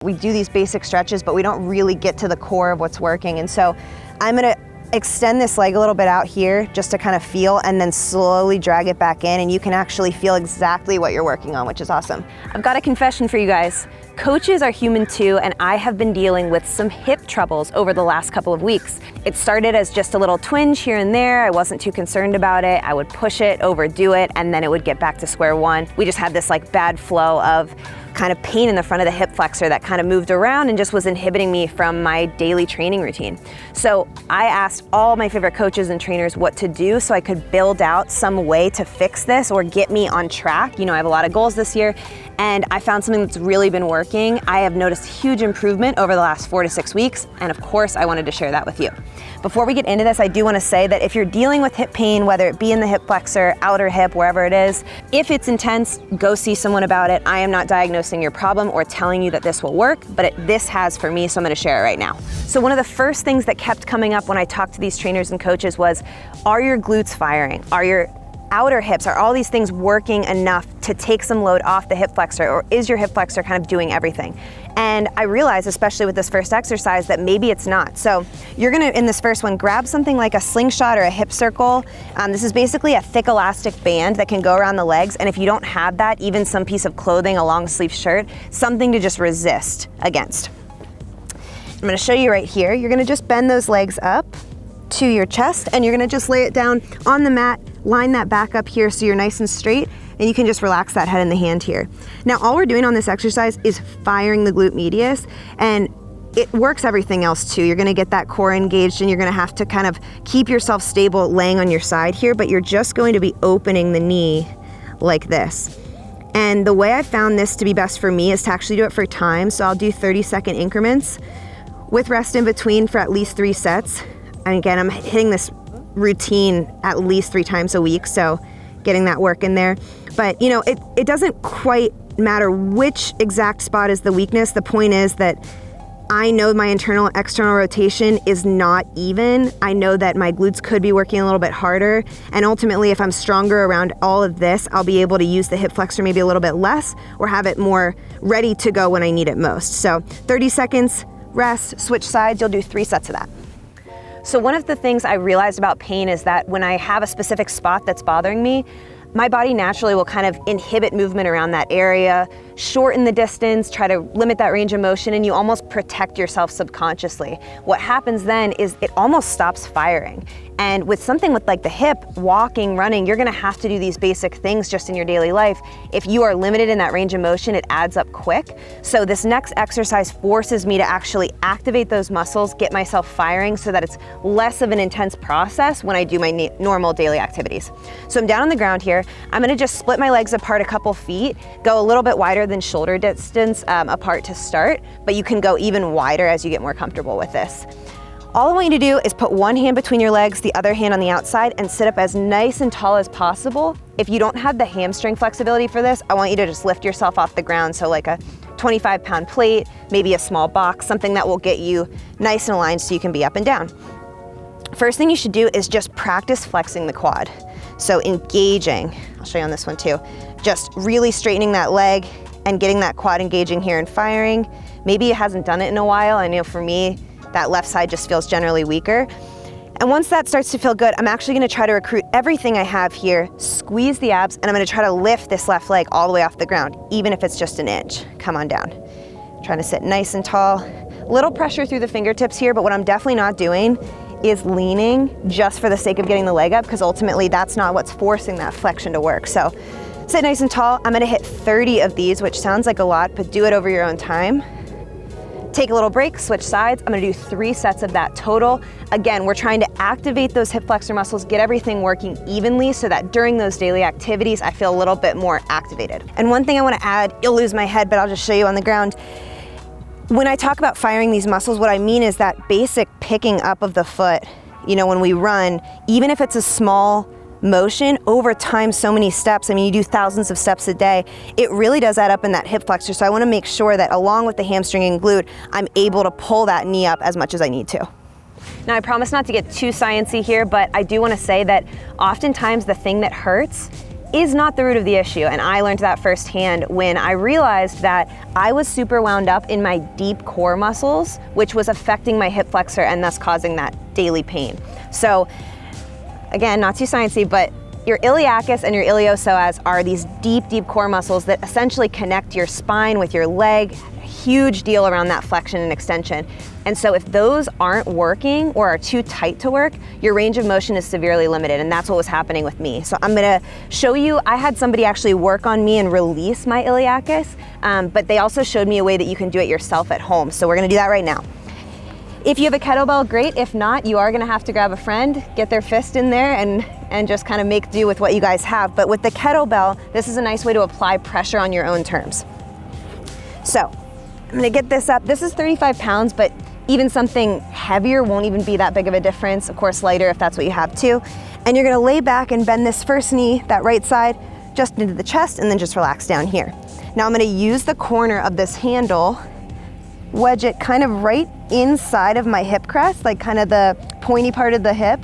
We do these basic stretches, but we don't really get to the core of what's working. And so I'm gonna extend this leg a little bit out here just to kind of feel, and then slowly drag it back in, and you can actually feel exactly what you're working on, which is awesome. I've got a confession for you guys. Coaches are human too, and I have been dealing with some hip troubles over the last couple of weeks. It started as just a little twinge here and there. I wasn't too concerned about it. I would push it, overdo it, and then it would get back to square one. We just had this like bad flow of kind of pain in the front of the hip flexor that kind of moved around and just was inhibiting me from my daily training routine. So I asked all my favorite coaches and trainers what to do so I could build out some way to fix this or get me on track. You know, I have a lot of goals this year, and I found something that's really been working. I have noticed huge improvement over the last 4 to 6 weeks, and of course I wanted to share that with you. Before we get into this, I do want to say that if you're dealing with hip pain, whether it be in the hip flexor, outer hip, wherever it is, if it's intense, go see someone about it. I am not diagnosing your problem or telling you that this will work, but this has for me, so I'm going to share it right now. So one of the first things that kept coming up when I talked to these trainers and coaches was, are your glutes firing? Are your outer hips, are all these things working enough to take some load off the hip flexor, or is your hip flexor kind of doing everything? And I realized, especially with this first exercise, that maybe it's not. So you're gonna, in this first one, grab something like a slingshot or a hip circle. This is basically a thick elastic band that can go around the legs, and if you don't have that, even some piece of clothing, a long sleeve shirt, something to just resist against. I'm gonna show you right here. You're gonna just bend those legs up to your chest, and you're gonna just lay it down on the mat, line that back up here so you're nice and straight, and you can just relax that head in the hand here. Now, all we're doing on this exercise is firing the glute medius, and it works everything else too. You're gonna get that core engaged, and you're gonna have to kind of keep yourself stable laying on your side here, but you're just going to be opening the knee like this. And the way I found this to be best for me is to actually do it for time. So I'll do 30-second increments with rest in between for at least 3 sets. And again, I'm hitting this routine at least 3 times a week, so getting that work in there. But you know, it doesn't quite matter which exact spot is the weakness. The point is that I know my internal and external rotation is not even. I know that my glutes could be working a little bit harder, and ultimately if I'm stronger around all of this, I'll be able to use the hip flexor maybe a little bit less, or have it more ready to go when I need it most. So 30 seconds, rest, switch sides. You'll do 3 sets of that. So one of the things I realized about pain is that when I have a specific spot that's bothering me, my body naturally will kind of inhibit movement around that area, shorten the distance, try to limit that range of motion, and you almost protect yourself subconsciously. What happens then is it almost stops firing. And with something with like the hip, walking, running, you're gonna have to do these basic things just in your daily life. If you are limited in that range of motion, it adds up quick. So this next exercise forces me to actually activate those muscles, get myself firing so that it's less of an intense process when I do my normal daily activities. So I'm down on the ground here. I'm gonna just split my legs apart a couple feet, go a little bit wider than shoulder distance apart to start, but you can go even wider as you get more comfortable with this. All I want you to do is put one hand between your legs, the other hand on the outside, and sit up as nice and tall as possible. If you don't have the hamstring flexibility for this, I want you to just lift yourself off the ground. So like a 25-pound plate, maybe a small box, something that will get you nice and aligned so you can be up and down. First thing you should do is just practice flexing the quad. So engaging, I'll show you on this one too, just really straightening that leg and getting that quad engaging here and firing. Maybe it hasn't done it in a while. I know for me, that left side just feels generally weaker. And once that starts to feel good, I'm actually gonna try to recruit everything I have here, squeeze the abs, and I'm gonna try to lift this left leg all the way off the ground, even if it's just an inch. Come on down. Trying to sit nice and tall. Little pressure through the fingertips here, but what I'm definitely not doing is leaning just for the sake of getting the leg up, because ultimately that's not what's forcing that flexion to work. So sit nice and tall. I'm gonna hit 30 of these, which sounds like a lot, but do it over your own time. Take a little break, switch sides. I'm gonna do 3 sets of that total. Again, we're trying to activate those hip flexor muscles, get everything working evenly so that during those daily activities, I feel a little bit more activated. And one thing I wanna add, you'll lose my head, but I'll just show you on the ground. When I talk about firing these muscles, what I mean is that basic picking up of the foot. You know, when we run, even if it's a small motion, over time, so many steps, I mean, you do thousands of steps a day, it really does add up in that hip flexor. So I wanna make sure that along with the hamstring and glute, I'm able to pull that knee up as much as I need to. Now, I promise not to get too sciencey here, but I do wanna say that oftentimes the thing that hurts is not the root of the issue. And I learned that firsthand when I realized that I was super wound up in my deep core muscles, which was affecting my hip flexor and thus causing that daily pain. So again, not too sciencey, but your iliacus and your iliopsoas are these deep, deep core muscles that essentially connect your spine with your leg. Huge deal around that flexion and extension. And so if those aren't working or are too tight to work, your range of motion is severely limited, and that's what was happening with me. So I'm gonna show you, I had somebody actually work on me and release my iliacus, but they also showed me a way that you can do it yourself at home. So we're gonna do that right now. If you have a kettlebell, great. If not, you are gonna have to grab a friend, get their fist in there and just kind of make do with what you guys have. But with the kettlebell, this is a nice way to apply pressure on your own terms. So I'm gonna get this up. This is 35 pounds, but even something heavier won't even be that big of a difference. Of course, lighter if that's what you have too. And you're gonna lay back and bend this first knee, that right side, just into the chest, and then just relax down here. Now I'm gonna use the corner of this handle, wedge it kind of right inside of my hip crest, like kind of the pointy part of the hip,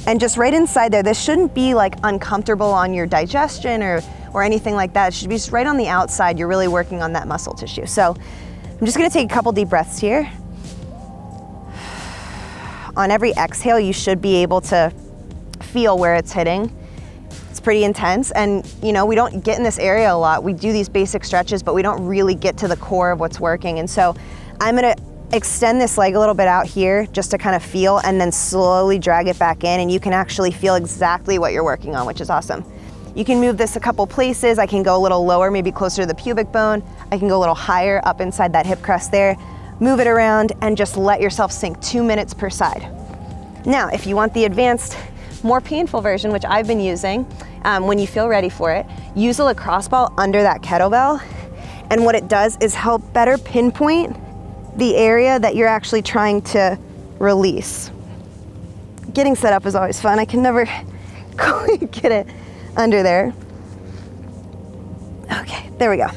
and just right inside there. This shouldn't be like uncomfortable on your digestion or anything like that. It should be just right on the outside. You're really working on that muscle tissue. So I'm just gonna take a couple deep breaths here. On every exhale, you should be able to feel where it's hitting. It's pretty intense, and you know, we don't get in this area a lot. We do these basic stretches, but we don't really get to the core of what's working. And so I'm gonna extend this leg a little bit out here just to kind of feel, and then slowly drag it back in, and you can actually feel exactly what you're working on, which is awesome. You can move this a couple places. I can go a little lower, maybe closer to the pubic bone. I can go a little higher up inside that hip crest there. Move it around and just let yourself sink 2 minutes per side. Now, if you want the advanced, more painful version, which I've been using, when you feel ready for it, use a lacrosse ball under that kettlebell. And what it does is help better pinpoint the area that you're actually trying to release. Getting set up is always fun. I can never quite get it under there. Okay, there we go.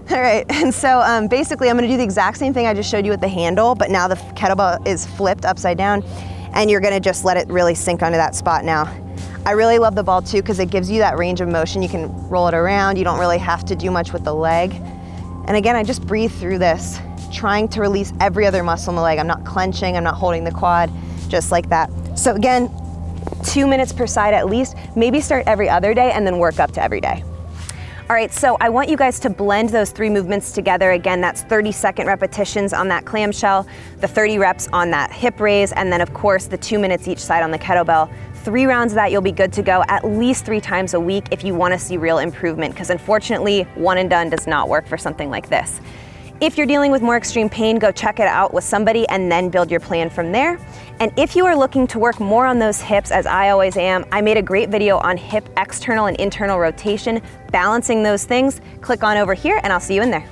All right, and so basically I'm gonna do the exact same thing I just showed you with the handle, but now the kettlebell is flipped upside down, and you're gonna just let it really sink under that spot now. I really love the ball too, because it gives you that range of motion. You can roll it around. You don't really have to do much with the leg. And again, I just breathe through this, trying to release every other muscle in the leg. I'm not clenching, I'm not holding the quad, just like that. So again, 2 minutes per side at least. Maybe start every other day and then work up to every day. All right, so I want you guys to blend those 3 movements together. Again, that's 30-second repetitions on that clamshell, the 30 reps on that hip raise, and then of course the 2 minutes each side on the kettlebell. 3 rounds of that, you'll be good to go at least 3 times a week if you wanna see real improvement, because unfortunately, one and done does not work for something like this. If you're dealing with more extreme pain, go check it out with somebody and then build your plan from there. And if you are looking to work more on those hips, as I always am, I made a great video on hip external and internal rotation, balancing those things. Click on over here and I'll see you in there.